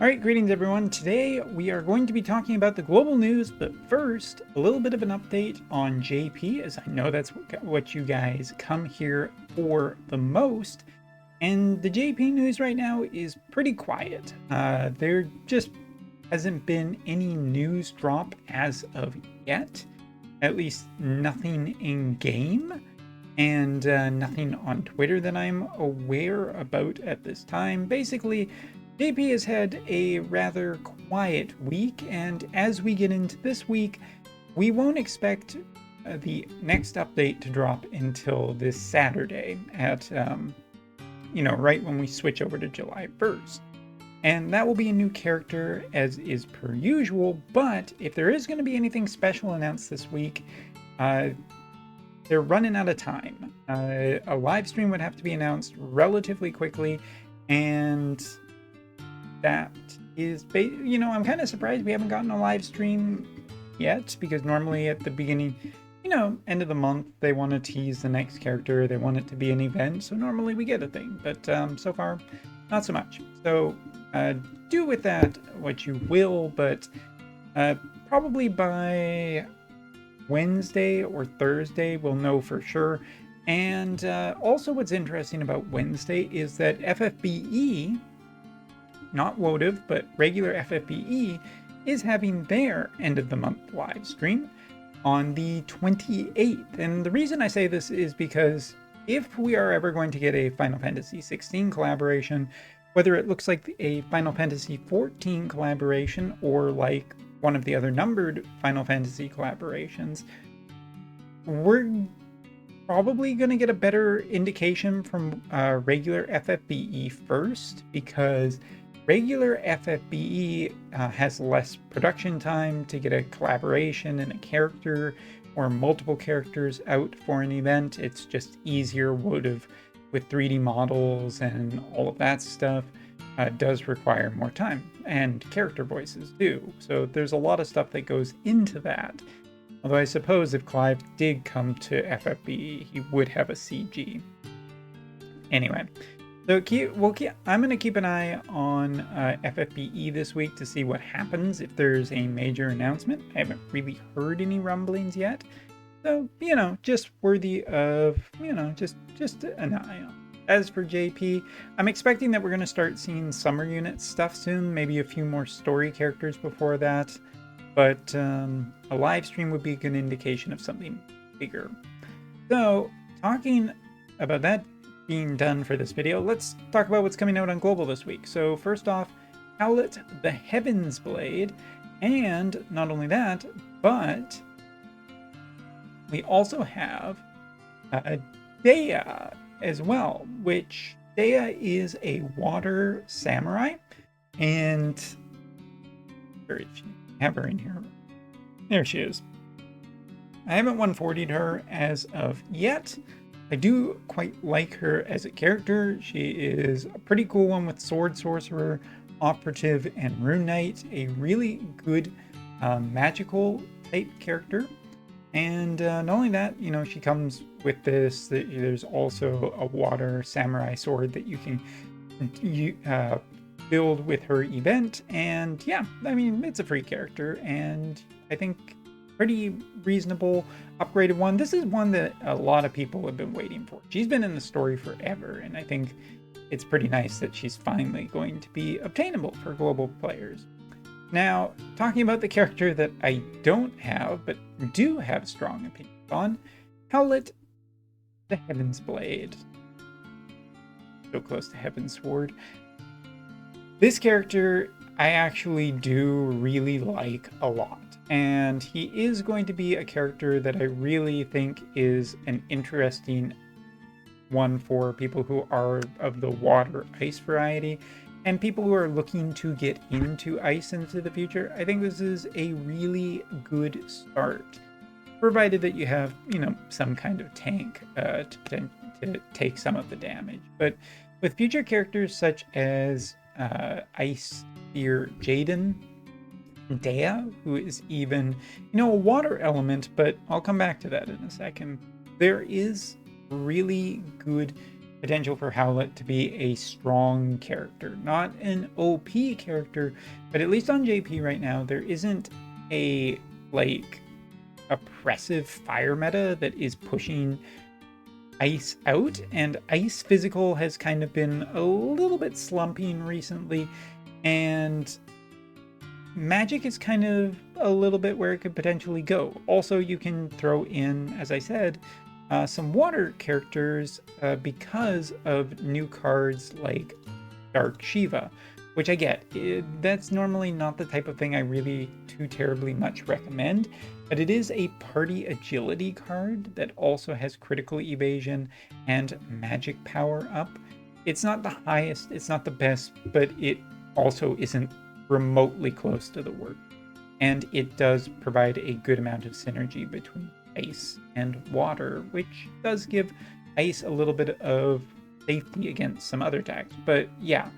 All right, greetings everyone. Today we are going to be talking about the global news, but first, a little bit of an update on JP, as I know that's what you guys come here for the most. And the JP news right now is pretty quiet. There just hasn't been any news drop as of yet, at least nothing in game, and nothing on Twitter that I'm aware about at this time. Basically, JP has had a rather quiet week, and as we get into this week, we won't expect the next update to drop until this Saturday at, right when we switch over to July 1st. And that will be a new character as is per usual, but if there is going to be anything special announced this week, they're running out of time. A live stream would have to be announced relatively quickly, and that is, I'm kind of surprised we haven't gotten a live stream yet, because normally at the beginning, end of the month, they want to tease the next character, they want it to be an event, so normally we get a thing, but so far, not so much. So do with that what you will, but probably by Wednesday or Thursday we'll know for sure. And also what's interesting about Wednesday is that FFBE, not Wotv, but regular FFBE, is having their end of the month live stream on the 28th. And the reason I say this is because if we are ever going to get a Final Fantasy 16 collaboration, whether it looks like a Final Fantasy 14 collaboration or like one of the other numbered Final Fantasy collaborations, we're probably going to get a better indication from regular FFBE first, because regular FFBE has less production time to get a collaboration and a character or multiple characters out for an event. It's just easier. Wotv with 3D models and all of that stuff does require more time, and character voices do. So there's a lot of stuff that goes into that. Although I suppose if Clive did come to FFBE, he would have a CG. Anyway. So I'm going to keep an eye on FFBE this week to see what happens if there's a major announcement. I haven't really heard any rumblings yet. So, just worthy of, just an eye on. As for JP, I'm expecting that we're going to start seeing summer unit stuff soon, maybe a few more story characters before that. But a live stream would be a good indication of something bigger. So, talking about that being done for this video, let's talk about what's coming out on global this week. So first off, Howlet, the Heaven's Blade, and not only that, but we also have Deah as well, which Deah is a water samurai, and where is she? I have her in here. There she is. I haven't 140'd her as of yet. I do quite like her as a character. She is a pretty cool one with Sword Sorcerer, Operative, and Rune Knight. A really good magical type character. And not only that, she comes with this. There's also a water samurai sword that you can build with her event. And yeah, I mean, it's a free character, and I think pretty reasonable upgraded one. This is one that a lot of people have been waiting for. She's been in the story forever, and I think it's pretty nice that she's finally going to be obtainable for global players. Now, talking about the character that I don't have, but do have strong opinions on, Howlet, the Heaven's Blade. So close to Heaven's Sword. This character I actually do really like a lot. And he is going to be a character that I really think is an interesting one for people who are of the water ice variety, and people who are looking to get into ice into the future. I think this is a really good start, provided that you have, some kind of tank to take some of the damage. But with future characters such as Ice Spear Jaden, Deah, who is even, a water element, but I'll come back to that in a second. There is really good potential for Howlet to be a strong character. Not an OP character, but at least on JP right now, there isn't a, like, oppressive fire meta that is pushing ice out, and ice physical has kind of been a little bit slumping recently, and magic is kind of a little bit where it could potentially go. Also, you can throw in, as I said, some water characters because of new cards like Dark Shiva, which I get. That's normally not the type of thing I really too terribly much recommend, but it is a party agility card that also has critical evasion and magic power up. It's not the highest, it's not the best, but it also isn't remotely close to the worst. And it does provide a good amount of synergy between ice and water, which does give ice a little bit of safety against some other attacks. But yeah,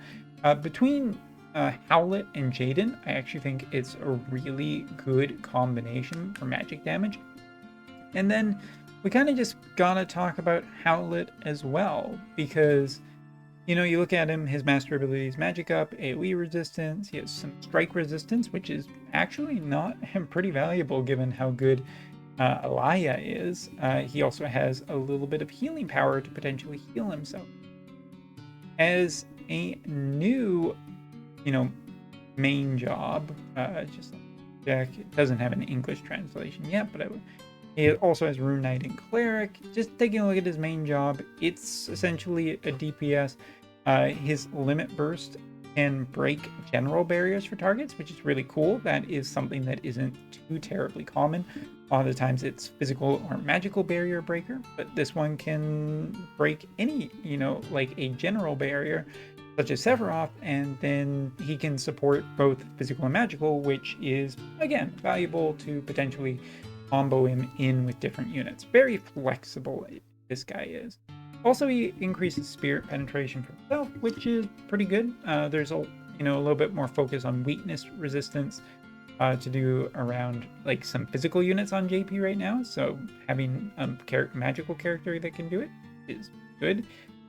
between Howlet and Jaden, I actually think it's a really good combination for magic damage. And then we kind of just gotta talk about Howlet as well, because, you know, you look at him, his master ability is magic up, AoE resistance, he has some strike resistance, which is actually not pretty valuable given how good Alaya is. He also has a little bit of healing power to potentially heal himself. As a new, you know, main job, just check, it doesn't have an English translation yet, but it also has Rune Knight and Cleric. Just taking a look at his main job, it's essentially a DPS. His limit burst can break general barriers for targets, which is really cool. That is something that isn't too terribly common. A lot of the times it's physical or magical barrier breaker, but this one can break any, you know, like a general barrier, such as Sephiroth, and then he can support both physical and magical, which is, again, valuable to potentially combo him in with different units. Very flexible, this guy is. Also, he increases spirit penetration for himself, which is pretty good. There's a little bit more focus on weakness resistance to do around like some physical units on JP right now. So having a magical character that can do it is good.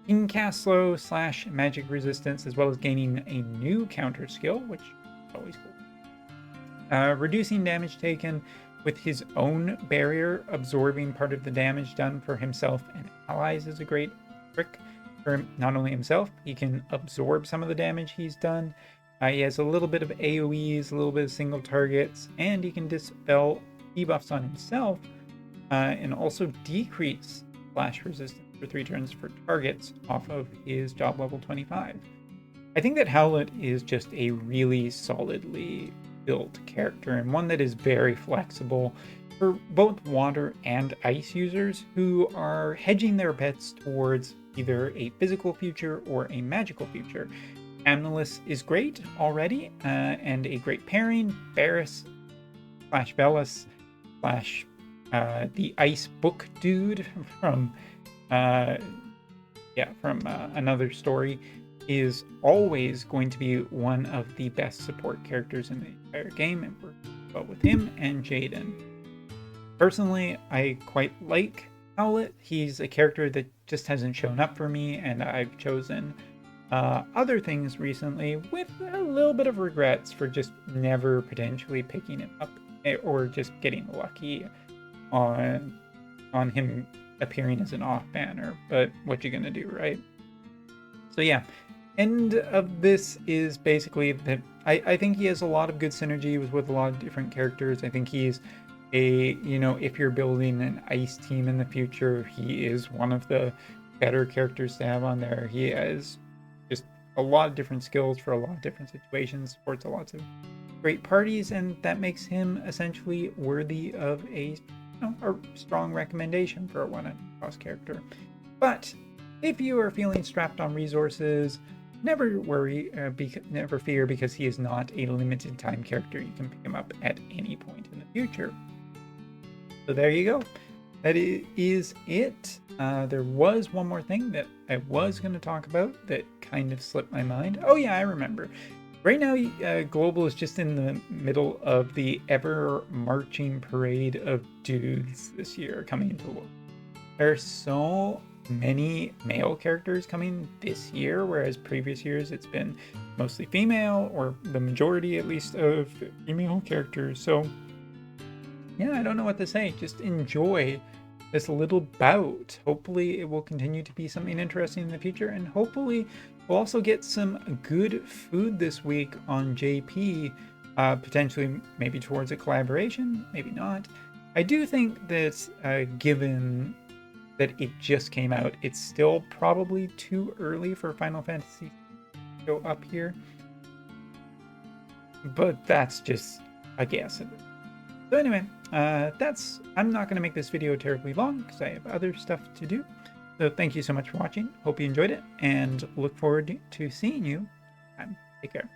You can cast slow / magic resistance, as well as gaining a new counter skill, which is always cool. Reducing damage taken with his own barrier, absorbing part of the damage done for himself and allies is a great trick for not only himself, he can absorb some of the damage he's done. He has a little bit of AoEs, a little bit of single targets, and he can dispel debuffs on himself and also decrease flash resistance for 3 turns for targets off of his job level 25. I think that Howlet is just a really solidly built character, and one that is very flexible for both water and ice users who are hedging their bets towards either a physical future or a magical future. Amnelis is great already, and a great pairing. Barris / Bellis / the ice book dude from another story is always going to be one of the best support characters in the entire game, and we're well with him and Jaden. Personally, I quite like Howlet. He's a character that just hasn't shown up for me, and I've chosen other things recently with a little bit of regrets for just never potentially picking him up or just getting lucky on him appearing as an off banner. But what you gonna do, right? So yeah, end of this is basically that I think he has a lot of good synergy with a lot of different characters. I think he's if you're building an ice team in the future, he is one of the better characters to have on there. He has just a lot of different skills for a lot of different situations, supports a lot of great parties, and that makes him essentially worthy of a strong recommendation for a one-cross character. But if you are feeling strapped on resources, never worry, never fear, because he is not a limited time character. You can pick him up at any point in the future. So there you go. That is it. There was one more thing that I was going to talk about that kind of slipped my mind. Oh yeah, I remember. Right now, Global is just in the middle of the ever-marching parade of dudes this year coming into the world. There are so many male characters coming this year, whereas previous years it's been mostly female, or the majority at least of female characters. So yeah, I don't know what to say. Just enjoy this little bout. Hopefully it will continue to be something interesting in the future, and hopefully we'll also get some good food this week on JP, potentially maybe towards a collaboration, maybe not. I do think that given that it just came out, it's still probably too early for Final Fantasy to go up here, but that's just a guess. So anyway, I'm not going to make this video terribly long because I have other stuff to do. So thank you so much for watching. Hope you enjoyed it, and look forward to seeing you. Take care.